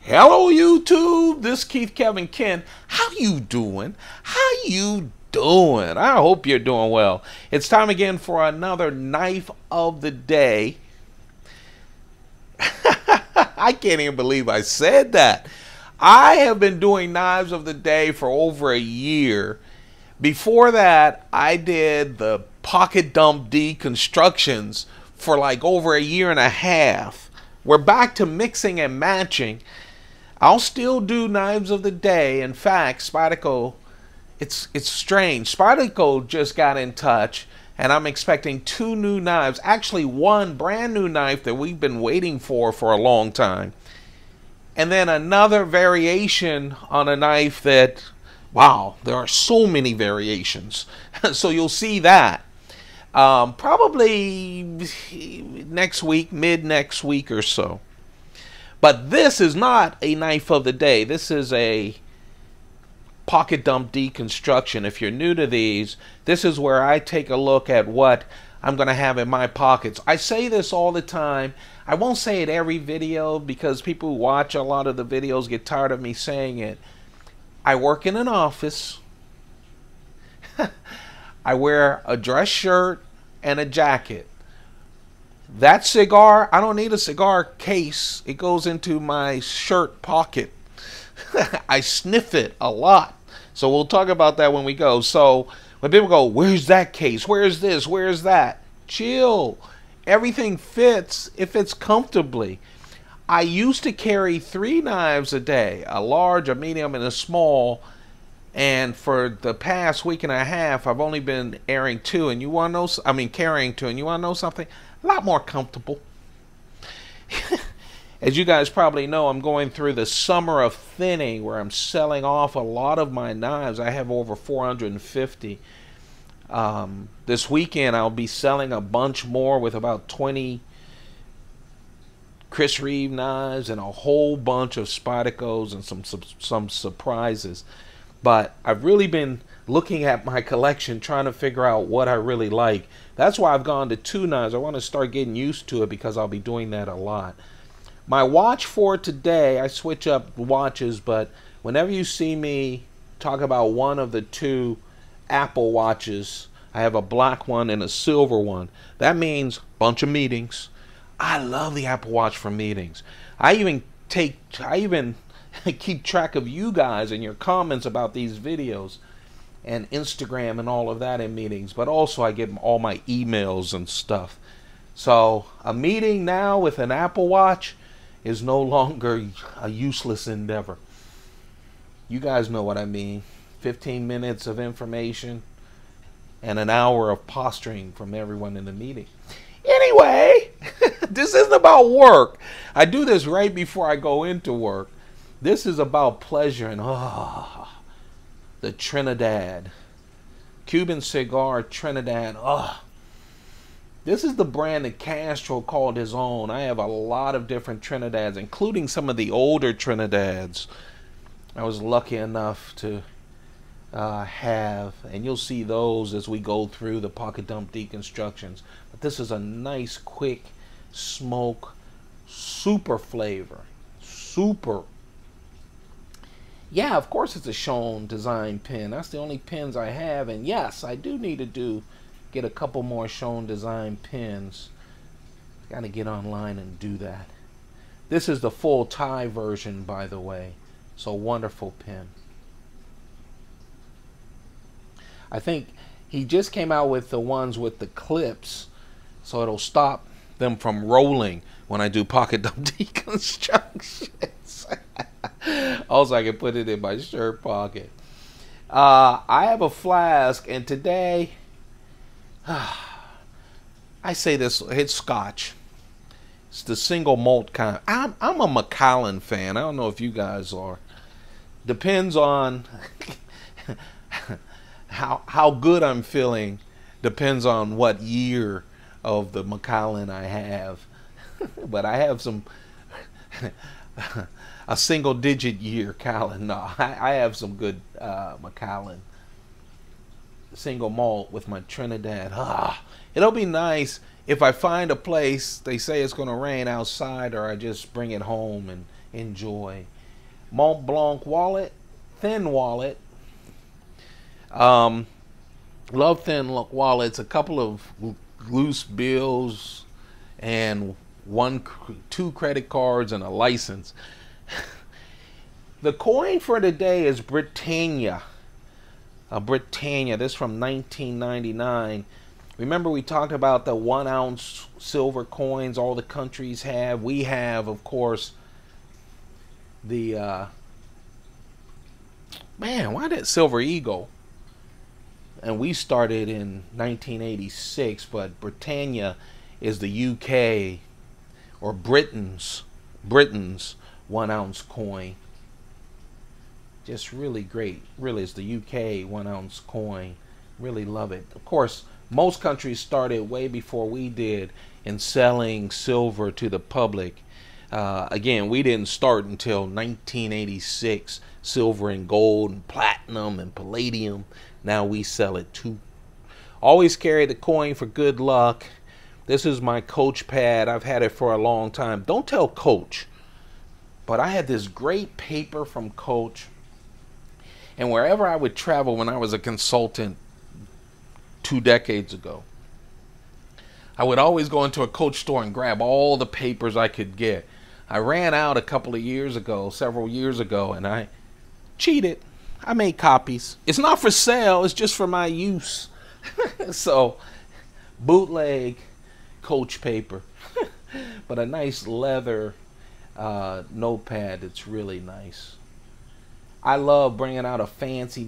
Hello YouTube, this is Keith Kevin Ken. How you doing? How you doing? I hope you're doing well. It's time again for another knife of the day. I can't even believe I said that. I have been doing knives of the day for over a year. Before that, I did the pocket dump deconstructions for like over a year and a half. We're back to mixing and matching. I'll still do knives of the day. In fact, Spyderco, it's strange. Spyderco just got in touch, and I'm expecting 2 new knives. Actually, one brand new knife that we've been waiting for a long time. And then another variation on a knife that, wow, there are so many variations. So you'll see that. Probably next week, mid next week or so. But this is not a knife of the day. This is a pocket dump deconstruction. If you're new to these, this is where I take a look at what I'm going to have in my pockets. I say this all the time. I won't say it every video because people who watch a lot of the videos get tired of me saying it. I work in an office. I wear a dress shirt and a jacket. That cigar, I don't need a cigar case. It goes into my shirt pocket. I sniff it a lot. So we'll talk about that when we go. So when people go, where's that case? Where's this? Where's that? Chill. Everything fits if it's comfortably. I used to carry 3 knives a day, a large, a medium, and a small. And for the past week and a half, I've only been carrying 2. And you want to know? Carrying 2. And you want to know something? A lot more comfortable. As you guys probably know, I'm going through the summer of thinning where I'm selling off a lot of my knives. I have over 450. This weekend I'll be selling a bunch more with about 20 Chris Reeve knives and a whole bunch of Spydercos and some surprises. But I've really been looking at my collection, trying to figure out what I really like. That's why I've gone to 2 knives. I want to start getting used to it because I'll be doing that a lot. My watch for today, I switch up watches, but whenever you see me talk about one of the 2 Apple watches, I have a black one and a silver one. That means a bunch of meetings. I love the Apple Watch for meetings. I even keep track of you guys and your comments about these videos and Instagram and all of that in meetings, but also I get all my emails and stuff. So a meeting now with an Apple Watch is no longer a useless endeavor. You guys know what I mean. 15 minutes of information and an hour of posturing from everyone in the meeting. Anyway, this isn't about work. I do this right before I go into work. This is about pleasure and the Trinidad. Cuban cigar Trinidad. This is the brand that Castro called his own. I have a lot of different Trinidads, including some of the older Trinidads I was lucky enough to have. And you'll see those as we go through the pocket dump deconstructions. But this is a nice, quick smoke, super flavor. Super. Yeah, of course it's a Schoen design pen. That's the only pens I have. And yes, I do need to get a couple more Schoen design pens. Got to get online and do that. This is the full tie version, by the way. So wonderful pen. I think he just came out with the ones with the clips, so it'll stop them from rolling when I do pocket dump deconstructions. Also, I can put it in my shirt pocket. I have a flask, and today, I say this, it's Scotch. It's the single malt kind. I'm a Macallan fan. I don't know if you guys are. Depends on how good I'm feeling. Depends on what year of the Macallan I have. But I have some... a single-digit year Macallan. No, I have some good Macallan single malt with my Trinidad. It'll be nice if I find a place, they say it's going to rain outside, or I just bring it home and enjoy. Mont Blanc wallet, thin wallet. Love thin wallets. A couple of loose bills and two credit cards and a license. The coin for today is Britannia. Britannia. This from 1999. Remember we talked about the 1 ounce silver coins all the countries have. We have, of course, the man, why that Silver Eagle? And we started in 1986, but Britannia is the UK or Britain's 1 ounce coin. Just really great. Really, it's the UK 1 ounce coin. Really love it. Of course, most countries started way before we did in selling silver to the public. Again, we didn't start until 1986. Silver and gold and platinum and palladium. Now we sell it too. Always carry the coin for good luck. This is my Coach pad. I've had it for a long time. Don't tell Coach, but I had this great paper from Coach. And wherever I would travel when I was a consultant 2 decades ago, I would always go into a Coach store and grab all the papers I could get. I ran out a couple of years ago, several years ago, and I cheated. I made copies. It's not for sale, it's just for my use. So, bootleg Coach paper. But a nice leather notepad that's really nice. I love bringing out a fancy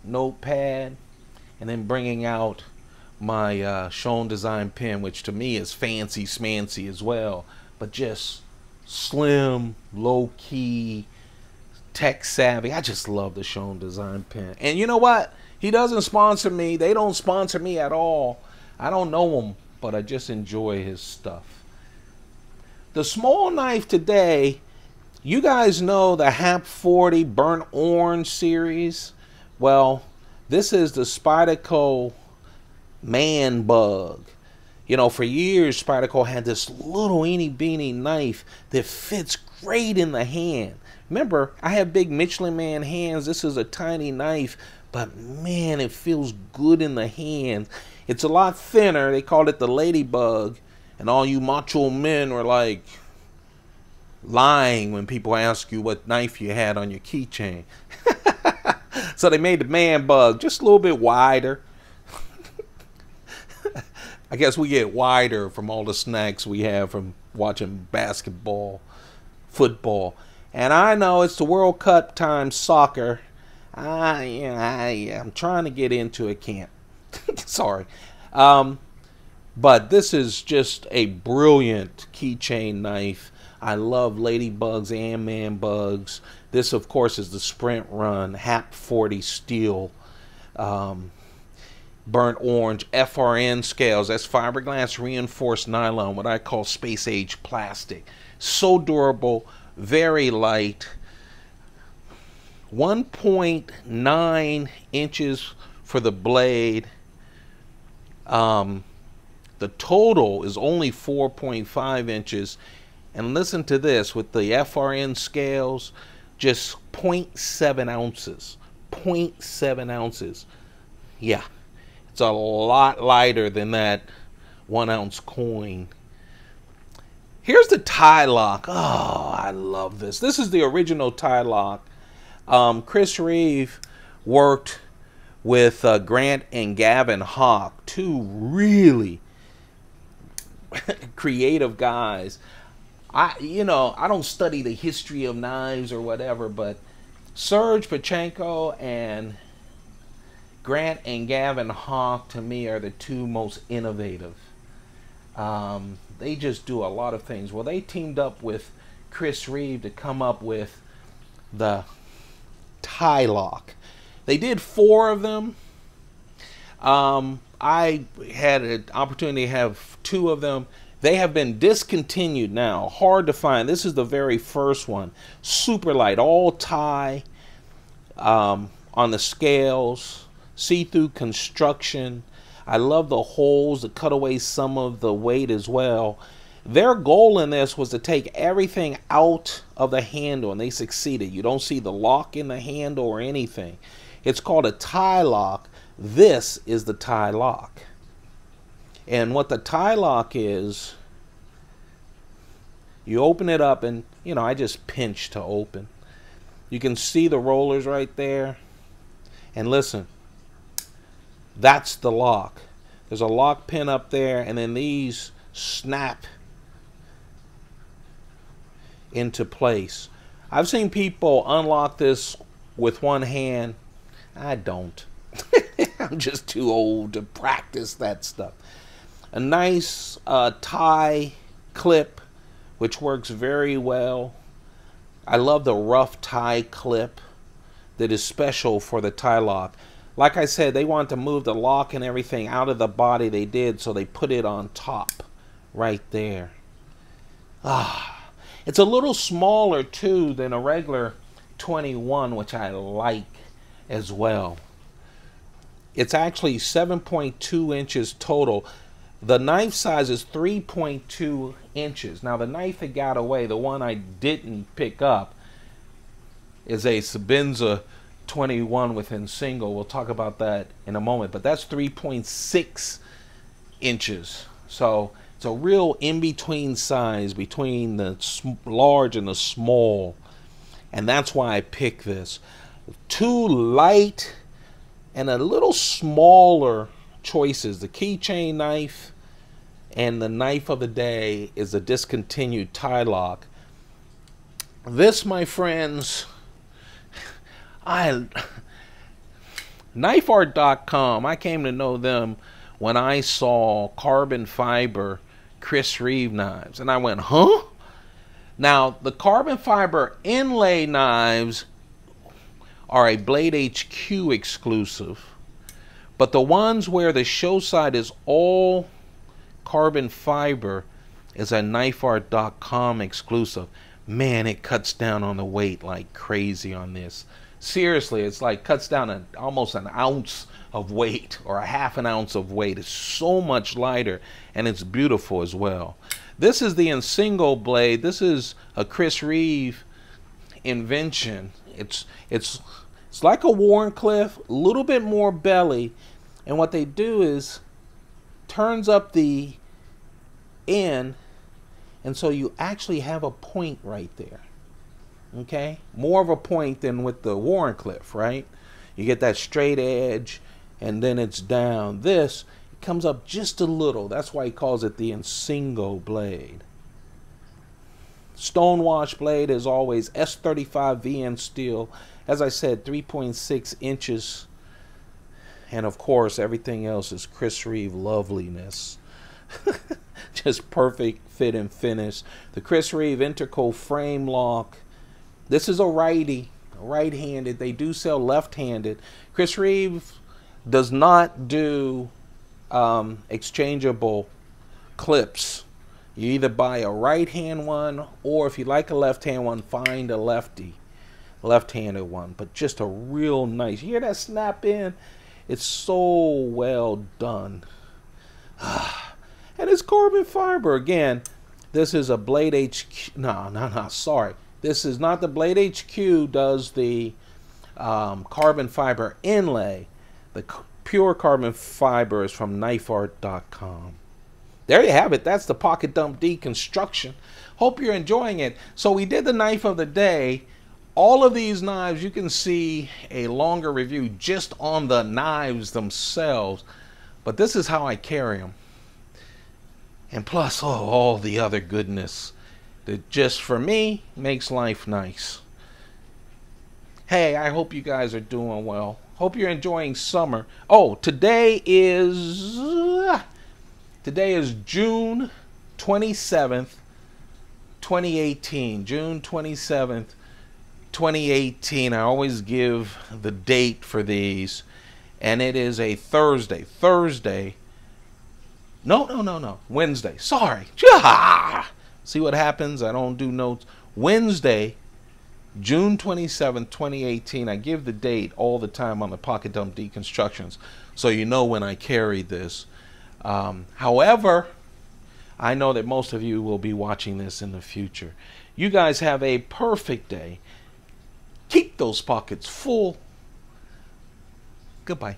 notepad and then bringing out my Shown Design pen, which to me is fancy smancy as well, but just slim, low-key, tech savvy. I just love the Shown Design pen. And you know what? He doesn't sponsor me. They don't sponsor me at all. I don't know him, but I just enjoy his stuff. The small knife today, you guys know the HAP 40 Burnt Orange series. Well, this is the Spyderco ManBug. You know, for years, Spyderco had this little eeny-beeny knife that fits great in the hand. Remember, I have big Michelin Man hands. This is a tiny knife, but man, it feels good in the hand. It's a lot thinner. They called it the Ladybug, and all you macho men were like lying when people ask you what knife you had on your keychain. So they made the ManBug just a little bit wider. I guess we get wider from all the snacks we have from watching basketball, football. And I know it's the World Cup time, soccer. I'm trying to get into it, can't. Sorry. But this is just a brilliant keychain knife. I love ladybugs and ManBugs. This, of course, is the Sprint Run HAP 40 steel. Burnt orange FRN scales. That's fiberglass reinforced nylon, what I call space age plastic. So durable, very light. 1.9 inches for the blade. The total is only 4.5 inches. And listen to this, with the FRN scales, just 0.7 ounces. 0.7 ounces. Yeah. It's a lot lighter than that 1 ounce coin. Here's the tie lock. Oh, I love this. This is the original tie lock. Chris Reeve worked with Grant and Gavin Hawk, two really creative guys. I don't study the history of knives or whatever, but Serge Pachenko and Grant and Gavin Hawk, to me, are the two most innovative. They just do a lot of things. Well, they teamed up with Chris Reeve to come up with the tie lock. They did 4 of them. I had an opportunity to have 2 of them. They have been discontinued now. Hard to find. This is the very first one. Super light, all tie on the scales. See-through construction. I love the holes that cut away some of the weight as well. Their goal in this was to take everything out of the handle, and they succeeded. You don't see the lock in the handle or anything. It's called a tie lock. This is the tie lock. And what the tie lock is, you open it up, and you know, I just pinch to open. You can see the rollers right there. And listen, that's the lock. There's a lock pin up there, and then these snap into place. I've seen people unlock this with one hand. I don't. I'm just too old to practice that stuff. A nice tie clip, which works very well. I love the rough tie clip that is special for the tie lock. Like I said, they wanted to move the lock and everything out of the body. They did, so they put it on top right there. It's a little smaller too than a regular 21, which I like as well. It's actually 7.2 inches total. The knife size is 3.2 inches. Now the knife that got away, the one I didn't pick up, is a Sebenza 21 with Insingo. We'll talk about that in a moment, but that's 3.6 inches. So it's a real in-between size between the large and the small, and that's why I picked this. Two light and a little smaller choices. The keychain knife and the knife of the day is a discontinued tie lock. This, my friends, knifeart.com, I came to know them when I saw carbon fiber Chris Reeve knives, and I went, huh? Now, the carbon fiber inlay knives are a Blade HQ exclusive, but the ones where the show side is all carbon fiber is a knifeart.com exclusive. Man, it cuts down on the weight like crazy on this. Seriously, it's like cuts down almost an ounce of weight, or a half an ounce of weight. It's so much lighter, and it's beautiful as well. This is the Insingo blade. This is a Chris Reeve invention. It's like a Warncliffe, a little bit more belly, and what they do is turns up the end, and so you actually have a point right there. Okay, more of a point than with the Warncliffe, right? You get that straight edge, and then it's down. This, it comes up just a little. That's why he calls it the Insingo blade. Stonewash blade is always S35 VN steel. As I said, 3.6 inches. And of course, everything else is Chris Reeve loveliness. Just perfect fit and finish. The Chris Reeve Interco frame lock. This is a righty, right-handed. They do sell left-handed. Chris Reeve does not do exchangeable clips. You either buy a right-hand one, or if you like a left-hand one, find a left-handed one. But just a real nice. You hear that snap in? It's so well done. And it's carbon fiber. Again, this is a Blade HQ. No, sorry. This is not the Blade HQ does the carbon fiber inlay. The pure carbon fiber is from knifeart.com. There you have it. That's the pocket dump deconstruction. Hope you're enjoying it. So we did the knife of the day. All of these knives, you can see a longer review just on the knives themselves. But this is how I carry them. And plus, all the other goodness that just for me makes life nice. Hey, I hope you guys are doing well. Hope you're enjoying summer. Oh, today is June 27th, 2018. June 27th, 2018. I always give the date for these, and it is a Thursday. No. Wednesday. Sorry. See what happens? I don't do notes. Wednesday, June 27th, 2018. I give the date all the time on the Pocket Dump Deconstructions, so you know when I carry this. However, I know that most of you will be watching this in the future. You guys have a perfect day. Keep those pockets full. Goodbye.